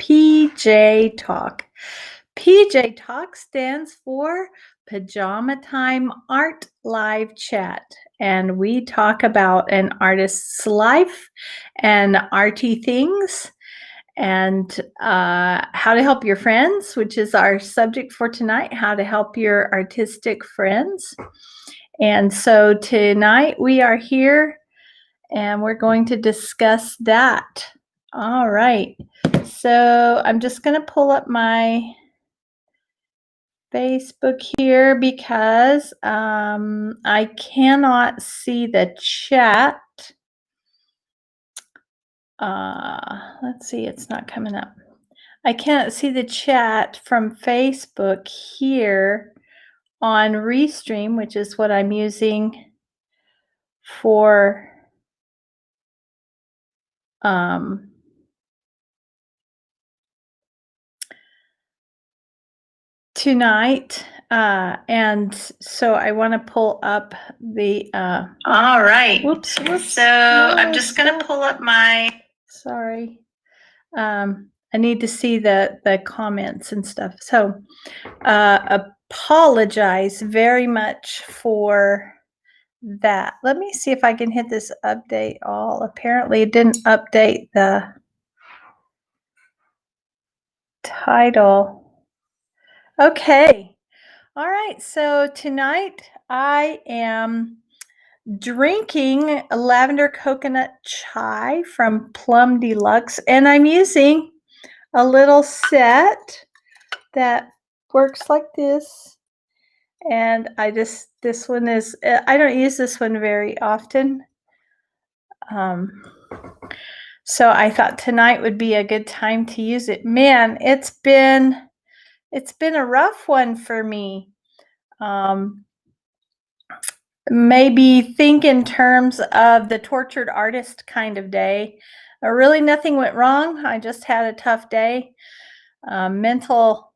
PJ-TALC. PJ-TALC stands for Pajama Time Art Live Chat, and we talk about an artist's life and arty things and how to help your friends, which is our subject for tonight, how to help your artistic friends. And so tonight we are here and we're going to discuss that. All right. So I'm just going to pull up my Facebook here because I cannot see the chat. Let's see, it's not coming up. I can't see the chat from Facebook here on Restream, which is what I'm using for tonight. And so I want to pull up the all right. Whoops. So I'm just going to pull up my sorry. I need to see the comments and stuff. So apologize very much for that. Let me see if I can hit this update all. Apparently it didn't update the title. Okay. All right. So tonight I am drinking a lavender coconut chai from Plum Deluxe, and I'm using a little set that works like this. And this one is, I don't use this one very often. So I thought tonight would be a good time to use it. Man, it's been a rough one for me. Maybe think in terms of the tortured artist kind of day. Really nothing went wrong. I just had a tough day. Mental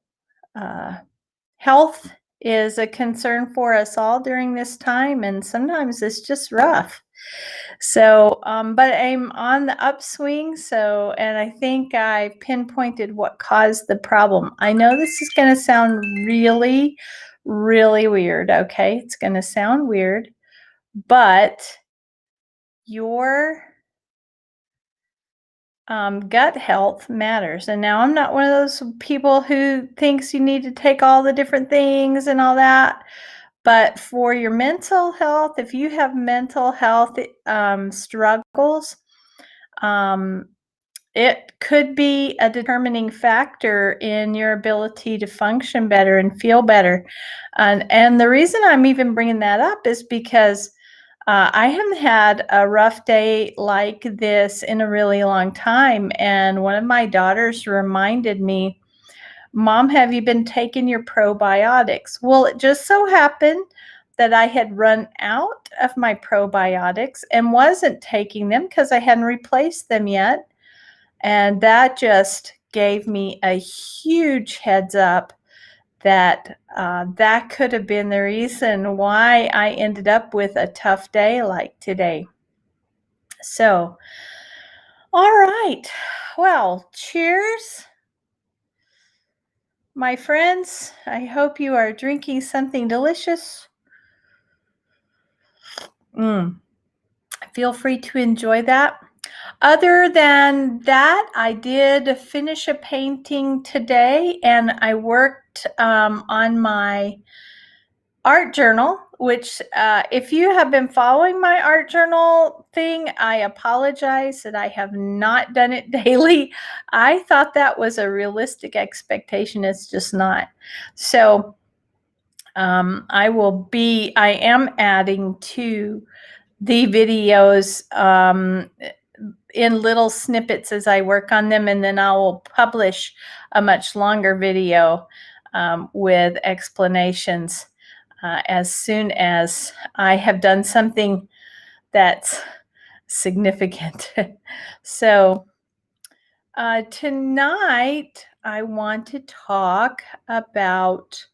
health is a concern for us all during this time, and sometimes it's just rough. So, but I'm on the upswing, and I think I pinpointed what caused the problem. I know this is going to sound really, really weird, okay? It's going to sound weird, but your gut health matters. And now I'm not one of those people who thinks you need to take all the different things and all that. But for your mental health, if you have mental health struggles, it could be a determining factor in your ability to function better and feel better. And the reason I'm even bringing that up is because I haven't had a rough day like this in a really long time. And one of my daughters reminded me, Mom, have you been taking your probiotics? Well, it just so happened that I had run out of my probiotics and wasn't taking them because I hadn't replaced them yet. And that just gave me a huge heads up that that could have been the reason why I ended up with a tough day like today. So, all right. Well, cheers, my friends. I hope you are drinking something delicious. Feel free to enjoy that. Other than that, I did finish a painting today, and I worked on my art journal, which if you have been following my art journal thing, I apologize that I have not done it daily. I thought that was a realistic expectation. It's just not. So I am adding to the videos in little snippets as I work on them, and then I will publish a much longer video with explanations as soon as I have done something that's significant. So tonight I want to talk about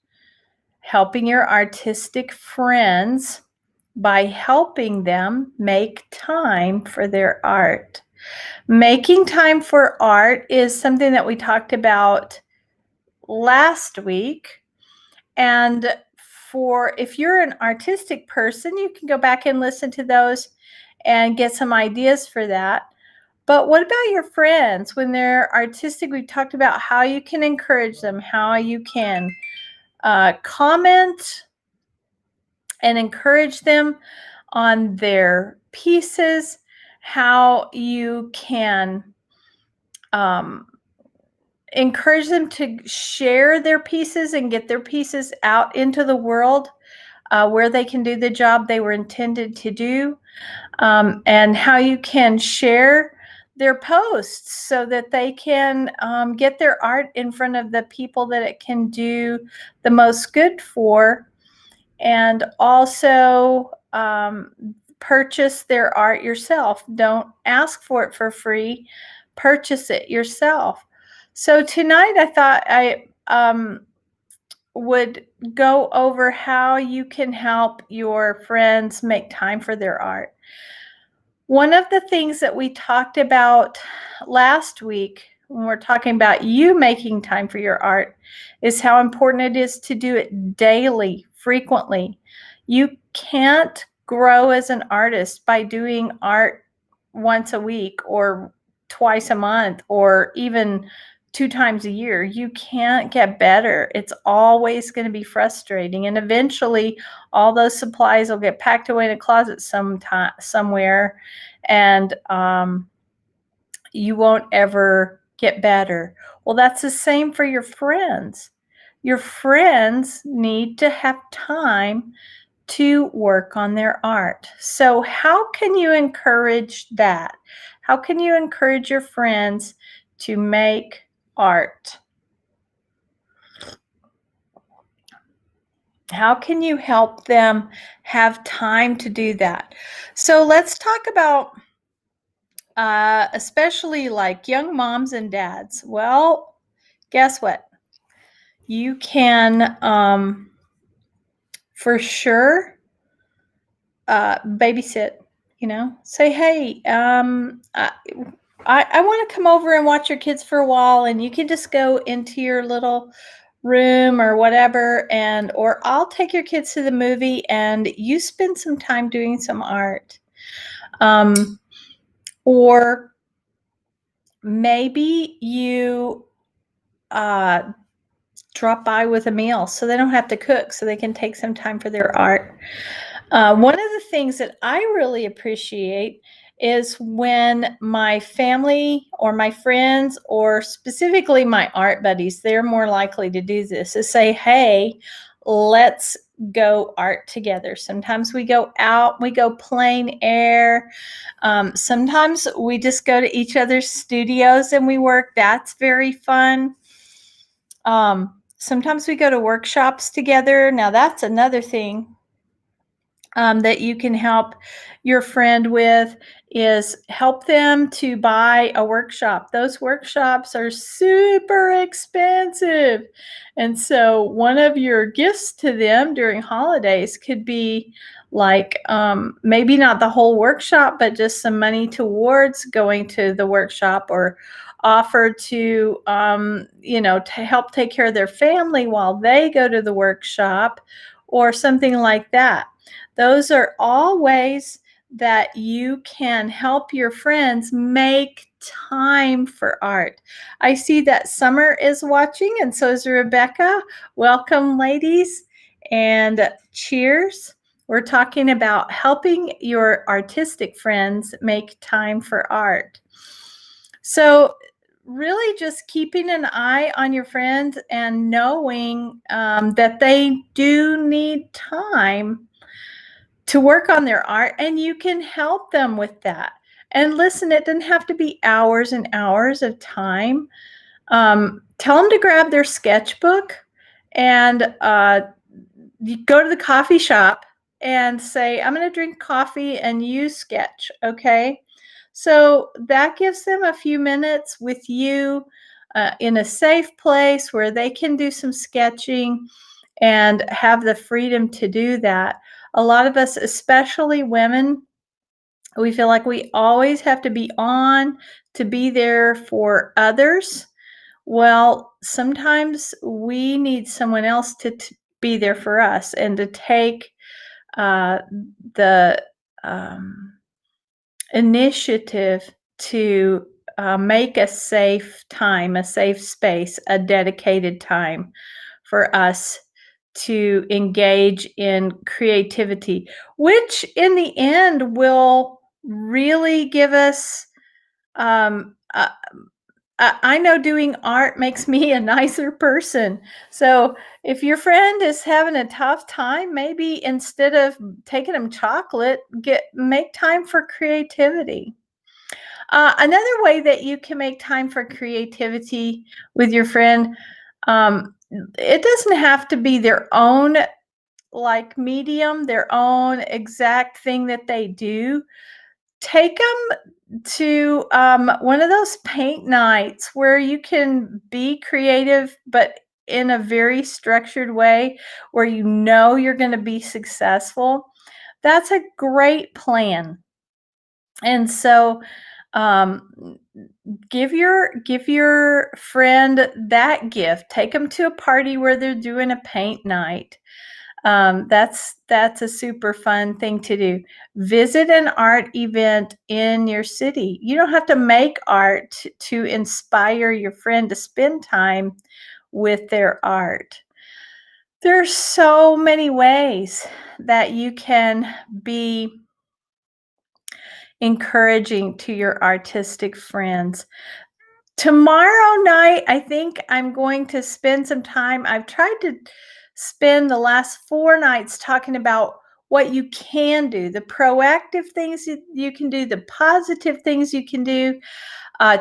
helping your artistic friends by helping them make time for their art. Making time for art is something that we talked about last week. And if you're an artistic person, you can go back and listen to those and get some ideas for that. But what about your friends when they're artistic? We talked about how you can encourage them, how you can comment and encourage them on their pieces, how you can encourage them to share their pieces and get their pieces out into the world where they can do the job they were intended to do, and how you can share their posts so that they can get their art in front of the people that it can do the most good for, and also purchase their art yourself. Don't ask for it for free. Purchase it yourself. So tonight I thought I would go over how you can help your friends make time for their art. One of the things that we talked about last week when we're talking about you making time for your art is how important it is to do it daily, frequently. You can't grow as an artist by doing art once a week or twice a month or even 2 times a year. You can't get better. It's always going to be frustrating. And eventually all those supplies will get packed away in a closet somewhere, and you won't ever get better. Well, that's the same for your friends. Your friends need to have time to work on their art. So how can you encourage that? How can you encourage your friends to make art? How can you help them have time to do that? So let's talk about especially like young moms and dads. Well, guess what? You can for sure babysit. Say, hey, I want to come over and watch your kids for a while, and you can just go into your little room or whatever, or I'll take your kids to the movie and you spend some time doing some art. Or maybe you drop by with a meal so they don't have to cook, so they can take some time for their art. One of the things that I really appreciate is when my family or my friends, or specifically my art buddies, they're more likely to do this, is say, hey, let's go art together. Sometimes we go out, we go plein air. Sometimes we just go to each other's studios and we work. That's very fun. Sometimes we go to workshops together. Now that's another thing that you can help your friend with, is help them to buy a workshop. Those workshops are super expensive. And so one of your gifts to them during holidays could be like maybe not the whole workshop, but just some money towards going to the workshop, or offer to to help take care of their family while they go to the workshop, or something like that. Those are all ways that you can help your friends make time for art. I see that Summer is watching, and so is Rebecca. Welcome, ladies, and cheers. We're talking about helping your artistic friends make time for art. So really just keeping an eye on your friends and knowing that they do need time to work on their art, and you can help them with that. And listen, it doesn't have to be hours and hours of time. Tell them to grab their sketchbook and you go to the coffee shop and say, I'm going to drink coffee and you sketch, okay? So that gives them a few minutes with you in a safe place where they can do some sketching and have the freedom to do that. A lot of us, especially women, We feel like we always have to be on to be there for others. Well, sometimes we need someone else to be there for us and to take uh, the um, initiative to make a safe time, a safe space, a dedicated time for us to engage in creativity, which in the end will really give us. Um, uh, I know doing art makes me a nicer person. So if your friend is having a tough time, maybe instead of taking them chocolate, make time for creativity. Another way that you can make time for creativity with your friend, it doesn't have to be their own like medium, their own exact thing that they do. Take them to one of those paint nights where you can be creative, but in a very structured way where you know you're going to be successful. That's a great plan. And so um, give your friend that gift. Take them to a party where they're doing a paint night. That's a super fun thing to do. Visit an art event in your city. You don't have to make art to inspire your friend to spend time with their art. There's so many ways that you can be encouraging to your artistic friends. Tomorrow night, I think I'm going to spend some time. I've tried to spend the last 4 nights talking about what you can do, the proactive things you can do, the positive things you can do.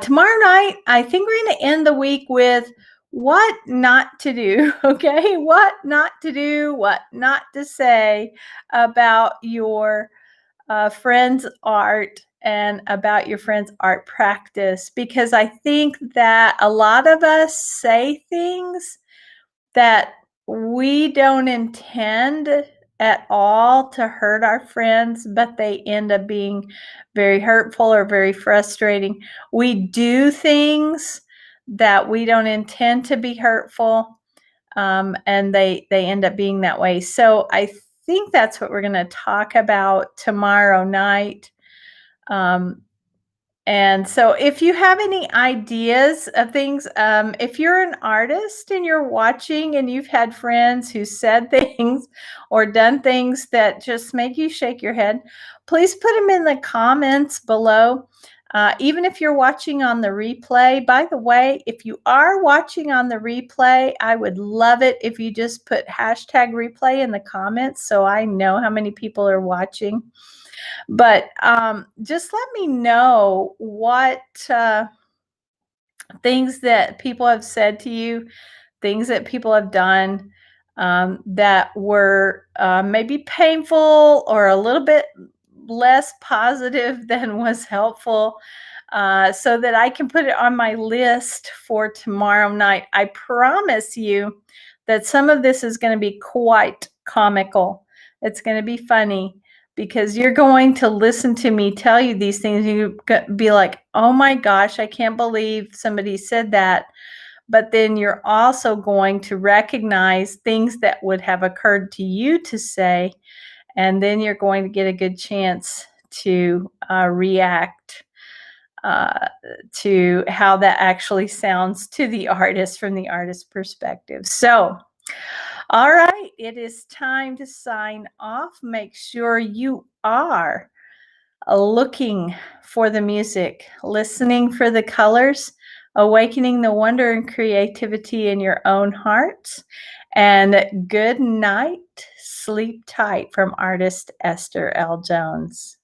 Tomorrow night, I think we're going to end the week with what not to do, okay? What not to do, what not to say about your friend's art and about your friend's art practice, because I think that a lot of us say things that we don't intend at all to hurt our friends, but they end up being very hurtful or very frustrating. We do things that we don't intend to be hurtful, and they end up being that way. So I think that's what we're going to talk about tomorrow night. Um, and so, if you have any ideas of things, if you're an artist and you're watching and you've had friends who said things or done things that just make you shake your head, please put them in the comments below. Even if you're watching on the replay, by the way, if you are watching on the replay, I would love it if you just put hashtag replay in the comments so I know how many people are watching. But just let me know what things that people have said to you, things that people have done that were maybe painful or a little bit less positive than was helpful, so that I can put it on my list for tomorrow night. I promise you that some of this is going to be quite comical. It's going to be funny because you're going to listen to me tell you these things. You're going to be like, oh my gosh, I can't believe somebody said that. But then you're also going to recognize things that would have occurred to you to say, and then you're going to get a good chance to react to how that actually sounds to the artist from the artist's perspective. So, all right, it is time to sign off. Make sure you are looking for the music, listening for the colors, awakening the wonder and creativity in your own hearts. And good night. Sleep tight from artist Esther L. Jones.